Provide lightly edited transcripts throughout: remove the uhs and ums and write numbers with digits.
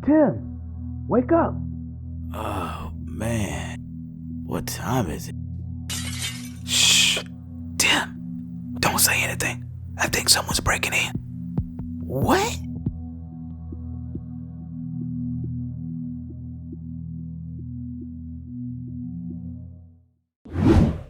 Tim, wake up. Oh, man. What time is it? Shh. Tim, don't say anything. I think someone's breaking in. What?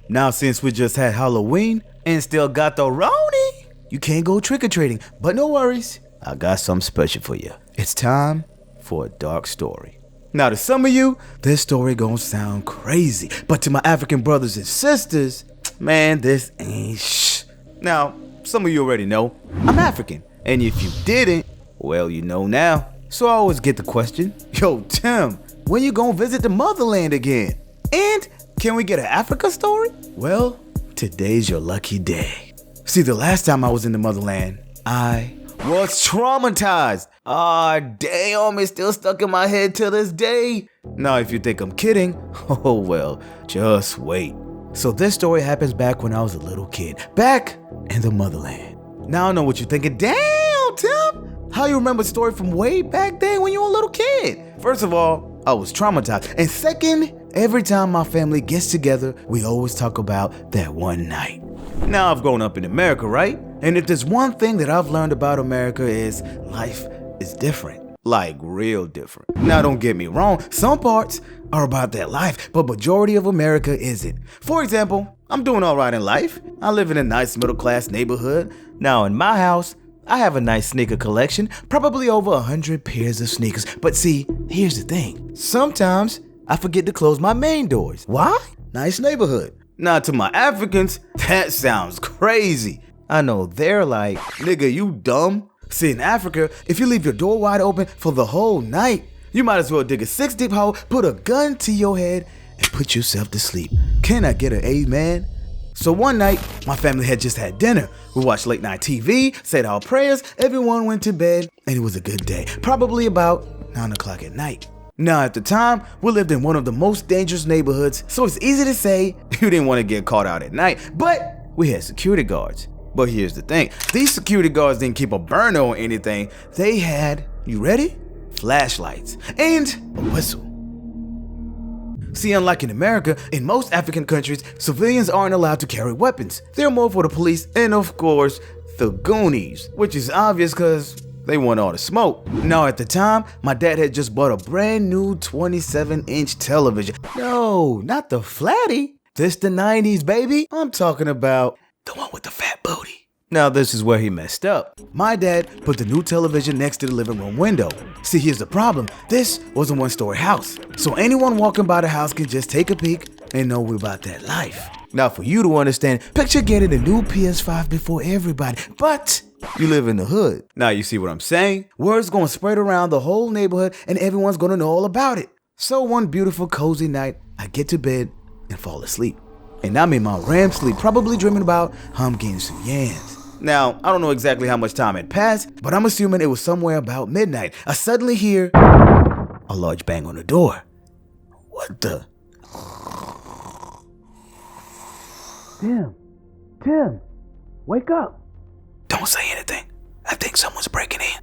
Now, since we just had Halloween and still got the Roni, you can't go trick-or-treating. But no worries, I got something special for you. It's time for a dark story. Now, to some of you, this story gonna sound crazy. But to my African brothers and sisters, man, this ain't shh. Now, some of you already know, I'm African. And if you didn't, well, you know now. So I always get the question, yo, Tim, when you gonna visit the motherland again? And can we get an Africa story? Well, today's your lucky day. See, the last time I was in the motherland, I was traumatized. Damn, it's still stuck in my head to this day. Now, if you think I'm kidding, oh well, just wait. So this story happens back when I was a little kid, back in the motherland. Now I know what you're thinking. Damn, Tim, how you remember a story from way back then when you were a little kid? First of all, I was traumatized. And second, every time my family gets together, we always talk about that one night. Now I've grown up in America, right? And if there's one thing that I've learned about America is life is different. Like real different. Now don't get me wrong, some parts are about that life, but majority of America isn't. For example, I'm doing all right in life. I live in a nice middle class neighborhood. Now in my house, I have a nice sneaker collection, probably over 100 pairs of sneakers. But see, here's the thing. Sometimes I forget to close my main doors. Why? Nice neighborhood. Now to my Africans, that sounds crazy. I know they're like, nigga, you dumb? See, in Africa, if you leave your door wide open for the whole night, you might as well dig a 6-deep hole, put a gun to your head, and put yourself to sleep. Can I get an amen? So one night, my family had just had dinner. We watched late night TV, said our prayers, everyone went to bed, and it was a good day. Probably about 9 o'clock at night. Now, at the time, we lived in one of the most dangerous neighborhoods, so it's easy to say you didn't want to get caught out at night, but we had security guards. But here's the thing, these security guards didn't keep a burner or anything. They had, you ready? Flashlights and a whistle. See, unlike in America, in most African countries, civilians aren't allowed to carry weapons. They're more for the police and, of course, the Goonies, which is obvious because they want all the smoke. Now, at the time, my dad had just bought a brand new 27-inch television. No, not the flatty. This the 90s, baby. I'm talking about the one with the fat booty. Now this is where he messed up. My dad put the new television next to the living room window. See, here's the problem. This was a one-story house. So anyone walking by the house can just take a peek and know we're about that life. Now for you to understand, picture getting a new PS5 before everybody, but you live in the hood. Now you see what I'm saying? Word's gonna spread around the whole neighborhood and everyone's gonna know all about it. So one beautiful cozy night, I get to bed and fall asleep. And I'm in my REM sleep, probably dreaming about how I'm getting some yams. Now, I don't know exactly how much time had passed, but I'm assuming it was somewhere about midnight. I suddenly hear a large bang on the door. What the? Tim, wake up. Don't say anything. I think someone's breaking in.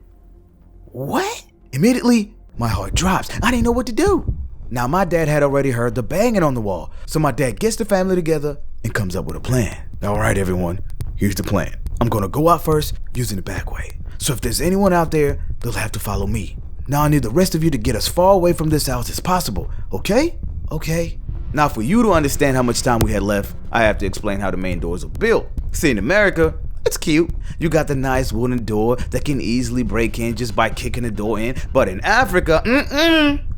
What? Immediately, my heart drops. I didn't know what to do. Now, my dad had already heard the banging on the wall, so my dad gets the family together and comes up with a plan. All right, everyone, here's the plan. I'm gonna go out first using the back way. So if there's anyone out there, they'll have to follow me. Now, I need the rest of you to get as far away from this house as possible, okay? Okay. Now, for you to understand how much time we had left, I have to explain how the main doors are built. See, in America, it's cute. You got the nice wooden door that can easily break in just by kicking the door in. But in Africa,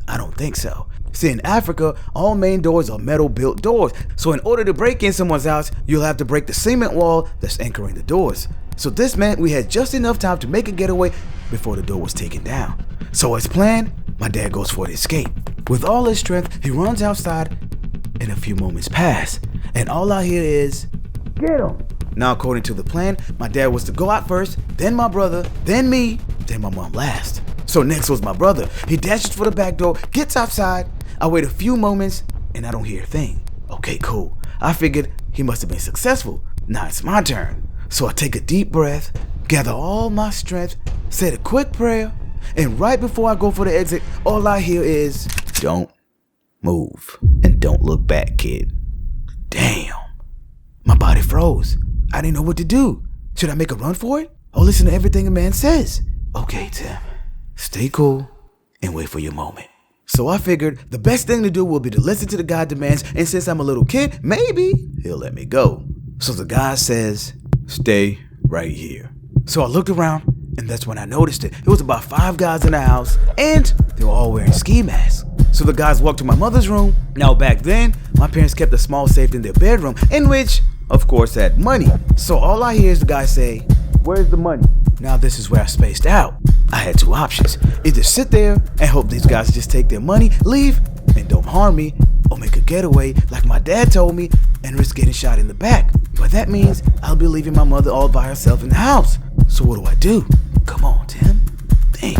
I don't think so. See, in Africa, all main doors are metal-built doors. So in order to break in someone's house, you'll have to break the cement wall that's anchoring the doors. So this meant we had just enough time to make a getaway before the door was taken down. So as planned, my dad goes for the escape. With all his strength, he runs outside, and a few moments pass. And all I hear is, get him. Now, according to the plan, my dad was to go out first, then my brother, then me, then my mom last. So next was my brother. He dashes for the back door, gets outside. I wait a few moments and I don't hear a thing. Okay, cool. I figured he must have been successful. Now it's my turn. So I take a deep breath, gather all my strength, said a quick prayer, And right before I go for the exit, all I hear is, "Don't move and don't look back, kid." Damn. My body froze. I didn't know what to do. Should I make a run for it? Or listen to everything a man says? Okay, Tim. Stay cool and wait for your moment. So I figured the best thing to do will be to listen to the guy demands, and since I'm a little kid, maybe he'll let me go. So the guy says, "Stay right here." So I looked around, and that's when I noticed it. It was about 5 guys in the house, and they were all wearing ski masks. So the guys walked to my mother's room. Now back then, my parents kept a small safe in their bedroom, in which, of course, had money. So all I hear is the guy say, Where's the money? now this is where I spaced out. I had 2 options. Either sit there and hope these guys just take their money, leave, and don't harm me, or make a getaway like my dad told me and risk getting shot in the back. But that means I'll be leaving my mother all by herself in the house. So what do I do? Come on, Tim. Think.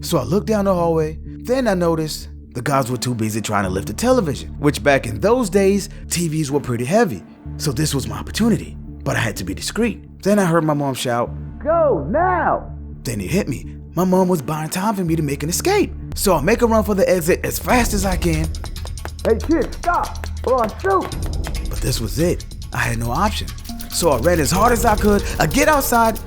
So I looked down the hallway. Then I noticed the guys were too busy trying to lift the television, which back in those days, TVs were pretty heavy. So this was my opportunity. But I had to be discreet. Then I heard my mom shout, Go now! then it hit me. My mom was buying time for me to make an escape. So I make a run for the exit as fast as I can. Hey kid, stop! Or I'll shoot! But this was it. I had no option. So I ran as hard as I could. I get outside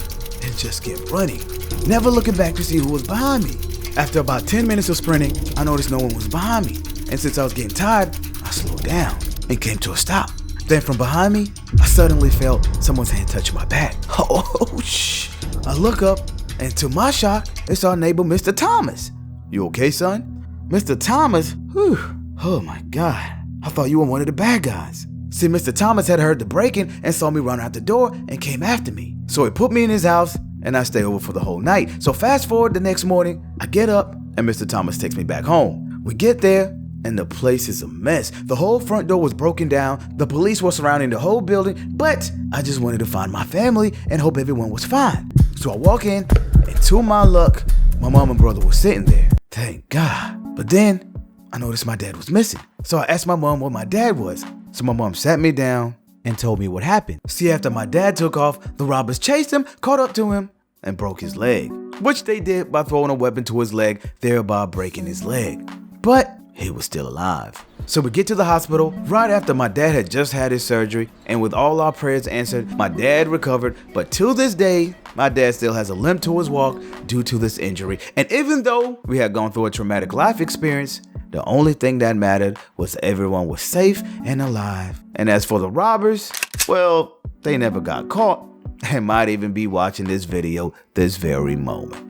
and just kept running, never looking back to see who was behind me. After about 10 minutes of sprinting, I noticed no one was behind me. And since I was getting tired, I slowed down and came to a stop. Then from behind me, I suddenly felt someone's hand touch my back. Oh, shh. I look up, and to my shock, it's our neighbor, Mr. Thomas. You okay, son? Mr. Thomas? Whew. Oh my God. I thought you were one of the bad guys. See, Mr. Thomas had heard the break-in and saw me run out the door and came after me. So he put me in his house, and I stayed over for the whole night. So fast forward the next morning, I get up, and Mr. Thomas takes me back home. We get there, and the place is a mess. The whole front door was broken down. The police were surrounding the whole building, but I just wanted to find my family and hope everyone was fine. So I walk in, and to my luck, my mom and brother were sitting there. Thank God. But then I noticed my dad was missing. So I asked my mom where my dad was. So my mom sat me down and told me what happened. See, after my dad took off, the robbers chased him, caught up to him, and broke his leg, which they did by throwing a weapon to his leg, thereby breaking his leg. But he was still alive. So we get to the hospital right after my dad had just had his surgery, and with all our prayers answered, my dad recovered. But to this day, my dad still has a limp to his walk due to this injury. And even though we had gone through a traumatic life experience, the only thing that mattered was everyone was safe and alive. And as for the robbers, well, they never got caught and might even be watching this video this very moment.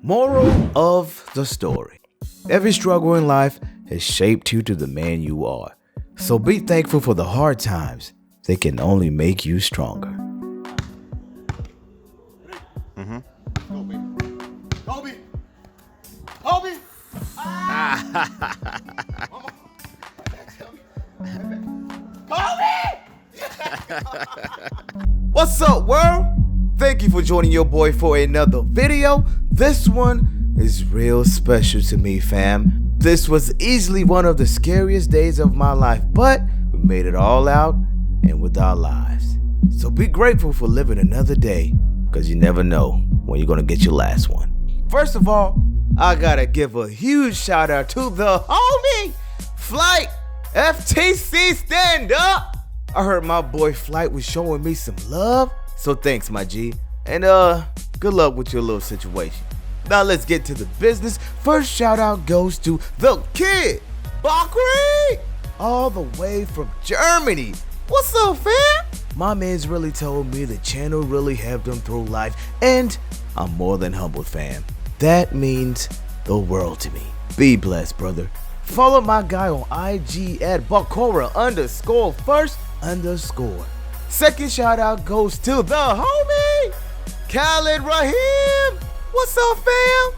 Moral of the story: every struggle in life has shaped you to the man you are. So be thankful for the hard times. They can only make you stronger. Kobe! Kobe! What's up, world? Thank you for joining your boy for another video. This one is real special to me, fam. This was easily one of the scariest days of my life, but we made it all out and with our lives. So be grateful for living another day, because you never know when you're gonna get your last one. First of all, I gotta give a huge shout out to the homie, Flight FTC, stand up. I heard my boy Flight was showing me some love, so thanks, my G. And good luck with your little situation. Now let's get to the business. First shout out goes to the kid, Bakri, all the way from Germany. What's up, fam? My man's really told me the channel really helped him through life, and I'm more than humbled, fam. That means the world to me. Be blessed, brother. Follow my guy on IG at Bakora_first_. Second shout out goes to the homie, Khaled Rahim. What's up, fam?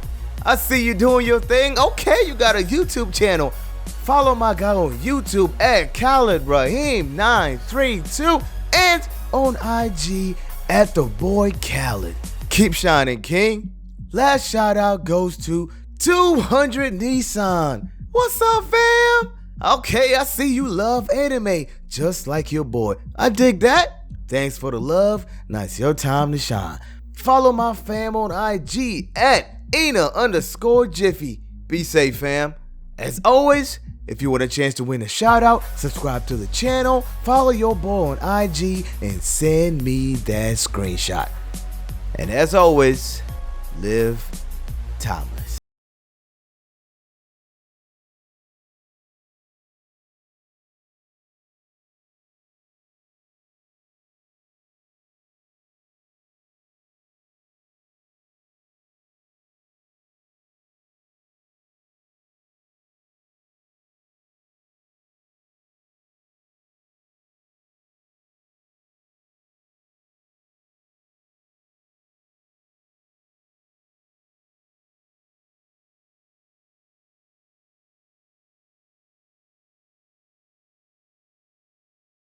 I see you doing your thing. Okay, you got a YouTube channel. Follow my guy on YouTube at Khaled Rahim 932 and on IG at the boy Khaled. Keep shining, king. Last shout out goes to 200 Nissan. What's up, fam? Okay, I see you love anime just like your boy. I dig that. Thanks for the love. Now it's your time to shine. Follow my fam on IG at Ena_Jiffy. Be safe, fam. As always, if you want a chance to win a shout out, subscribe to the channel, follow your boy on IG, and send me that screenshot. And as always, live timeless.